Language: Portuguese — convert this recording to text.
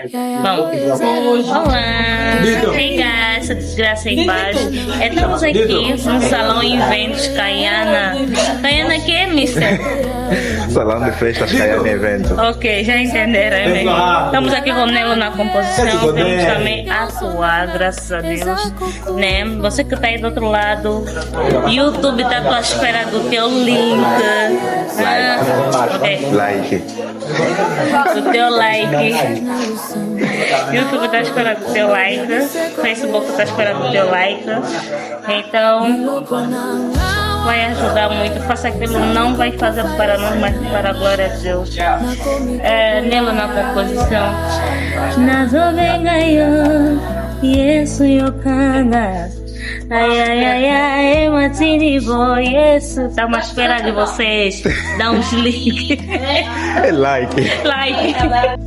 Bom, olá! Hey guys, desgraça em paz. Estamos aqui no Salão Eventos Caiana. Caiana que é, mister? Salão de festas Caiana Evento. Ok, já entenderam, né? Estamos aqui com o Nelo na composição. Temos também a atuar, graças a Deus. Né? Você que está aí do outro lado, YouTube está à espera do teu link. Like. Do teu like. YouTube está esperando o teu like, Facebook está esperando o teu like, então vai ajudar muito. Faça aquilo, não vai fazer para nós, mas para a glória de Deus. Nela na composição, nazo vengayo, yesu yokanga. Ai, ai, ai, ai, matini boy, isso. Tá uma espera de vocês. Dá uns like. Like. Like.